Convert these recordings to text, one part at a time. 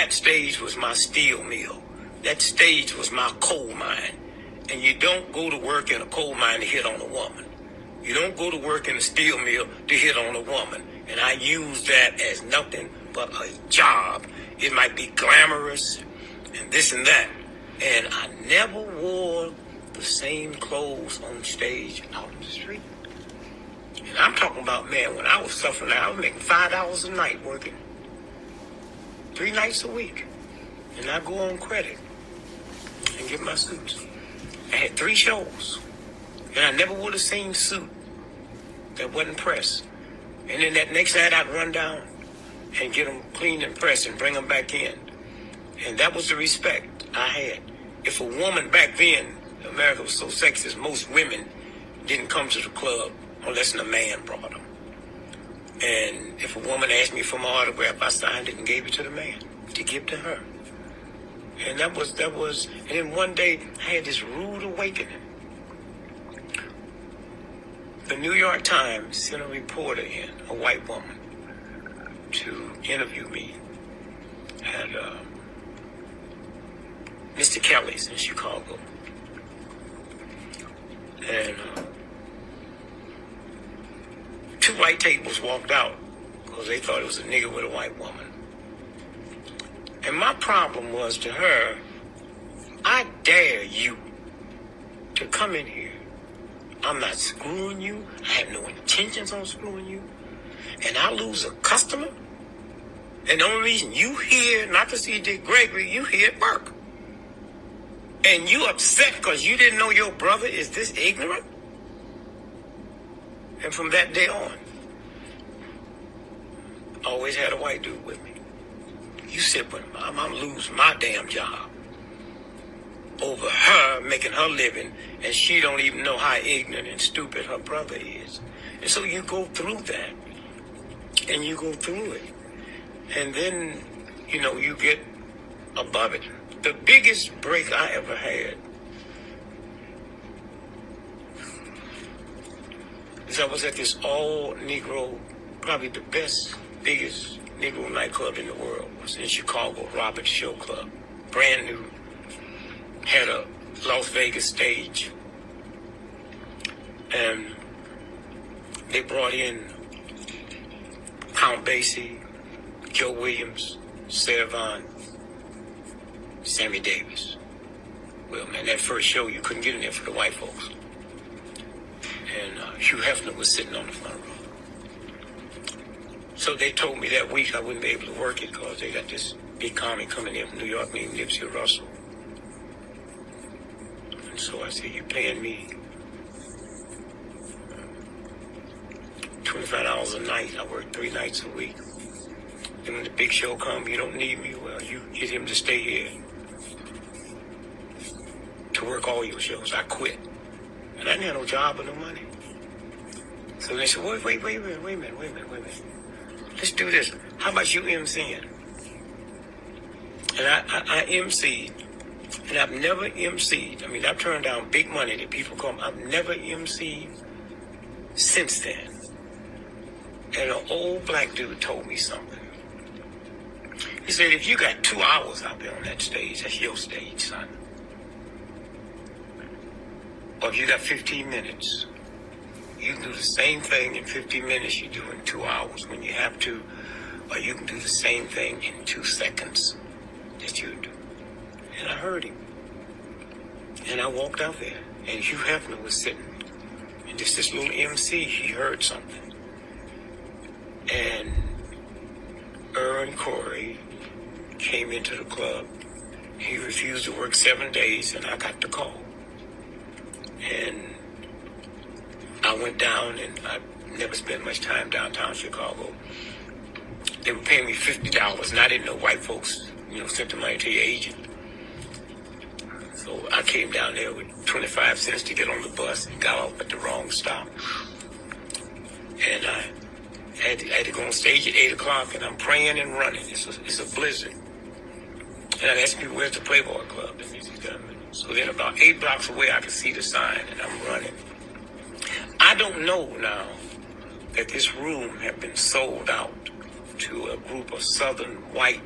that stage was my steel mill. That stage was my coal mine. And you don't go to work in a coal mine to hit on a woman. You don't go to work in a steel mill to hit on a woman. And I use that as nothing but a job. It might be glamorous and this and that. And I never wore the same clothes on stage out on the street. And I'm talking about, man, when I was suffering, I was making $5 a night working 3 nights a week. And I go on credit and get my suits. I had 3 shows. And I never wore the same suit that wasn't pressed. And then that next night I'd run down and get them cleaned and pressed and bring them back in. And that was the respect I had. If a woman back then, America was so sexist, most women didn't come to the club unless a man brought them. And if a woman asked me for my autograph, I signed it and gave it to the man to give to her. And that was, and then one day I had this rude awakening. The New York Times sent a reporter in, a white woman, to interview me at Mr. Kelly's in Chicago. And 2 white tables walked out because they thought it was a nigger with a white woman. And my problem was to her, I dare you to come in here. I'm not screwing you. I have no intentions on screwing you. And I lose a customer. And the only reason you here, not to see Dick Gregory, you here at work. And you upset because you didn't know your brother is this ignorant? And from that day on, I always had a white dude with me. You said, but I'm losing my damn job over her making her living, and she don't even know how ignorant and stupid her brother is. And so you go through that, and you go through it. And then, you get above it. The biggest break I ever had is I was at this all-Negro, probably the best, biggest Negro nightclub in the world. It was in Chicago, Robert's Show Club. Brand new. Had a Las Vegas stage. And they brought in Count Basie, Joe Williams, Sarah Vaughan, Sammy Davis. Well, man, that first show, you couldn't get in there for the white folks. And Hugh Hefner was sitting on the front row. So they told me that week I wouldn't be able to work it because they got this big comic coming in from New York named Nipsey Russell. And so I said, you're paying me $25 a night. I work 3 nights a week. And when the big show comes, you don't need me. Well, you get him to stay here to work all your shows. I quit. And I didn't have no job or no money. So they said, wait a minute. Let's do this. How about you emceeing? And I emceed. And I've never emceed. I mean, I've turned down big money that people come. I've never emceed since then. And an old black dude told me something. He said, if you got 2 hours out there on that stage, that's your stage, son. Or if you got 15 minutes, you can do the same thing in 15 minutes you do in 2 hours when you have to, or you can do the same thing in 2 seconds that you do. And I heard him. And I walked out there, and Hugh Hefner was sitting. And just this little MC, he heard something. And Aaron Corey came into the club. He refused to work 7 days, and I got the call. And I went down, and I never spent much time downtown Chicago. They were paying me $50, and I didn't know white folks, sent the money to your agent. So I came down there with 25 cents to get on the bus and got off at the wrong stop. And I had to go on stage at 8 o'clock, and I'm praying and running. It's a blizzard. And I asked people, where's the Playboy Club? The music done. So then about 8 blocks away, I could see the sign, and I'm running. I don't know now that this room had been sold out to a group of Southern white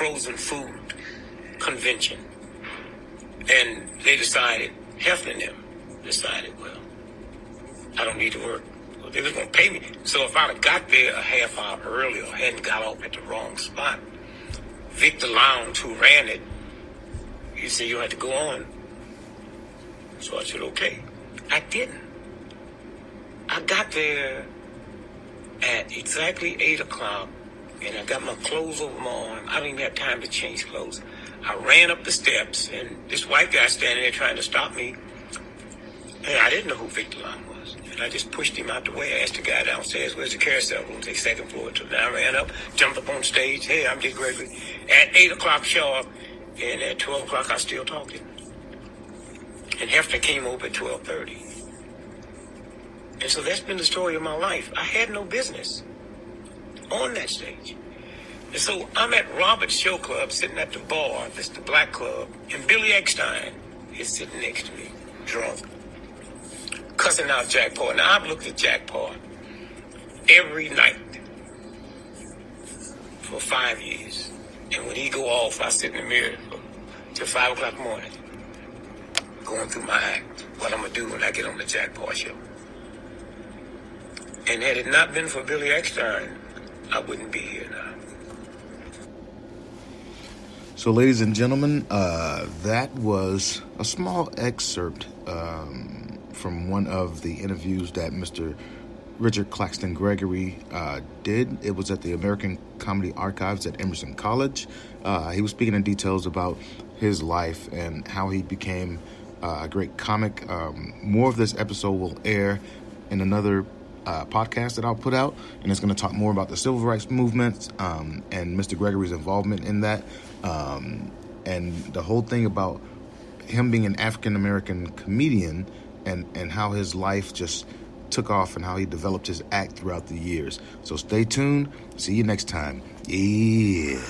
frozen food convention. And they decided, Hefner and them decided, well, I don't need to work. Well, they was going to pay me. So if I'd have got there a half hour early or hadn't got off at the wrong spot, Victor Lowndes, who ran it, he said, you had to go on. So I said, okay. I didn't. I got there at exactly 8 o'clock, and I got my clothes over my arm. I didn't even have time to change clothes. I ran up the steps, and this white guy standing there trying to stop me. And I didn't know who Victor Lowndes was. And I just pushed him out the way. I asked the guy downstairs, where's the carousel room? Say second floor. So now I ran up, jumped up on stage. Hey, I'm Dick Gregory. At 8 o'clock sharp, and at 12 o'clock I still talking. And Hefner came over at 12:30. And so that's been the story of my life. I had no business on that stage. And so I'm at Robert's Show Club sitting at the bar. That's the black club. And Billy Eckstein is sitting next to me, drunk, cussing out Jack Paul. Now, I've looked at Jack Paul every night for 5 years. And when he go off, I sit in the mirror till 5 o'clock in the morning, going through my act, what I'm going to do when I get on the Jack Paul show. And had it not been for Billy Eckstein, I wouldn't be here now. So, ladies and gentlemen, that was a small excerpt from one of the interviews that Mr. Richard Claxton Gregory did. It was at the American Comedy Archives at Emerson College. He was speaking in details about his life and how he became a great comic. More of this episode will air in another podcast that I'll put out, and it's going to talk more about the civil rights movement and Mr. Gregory's involvement in that, and the whole thing about him being an African-American comedian and how his life just took off and how he developed his act throughout the years. So stay tuned. See you next time. Yeah.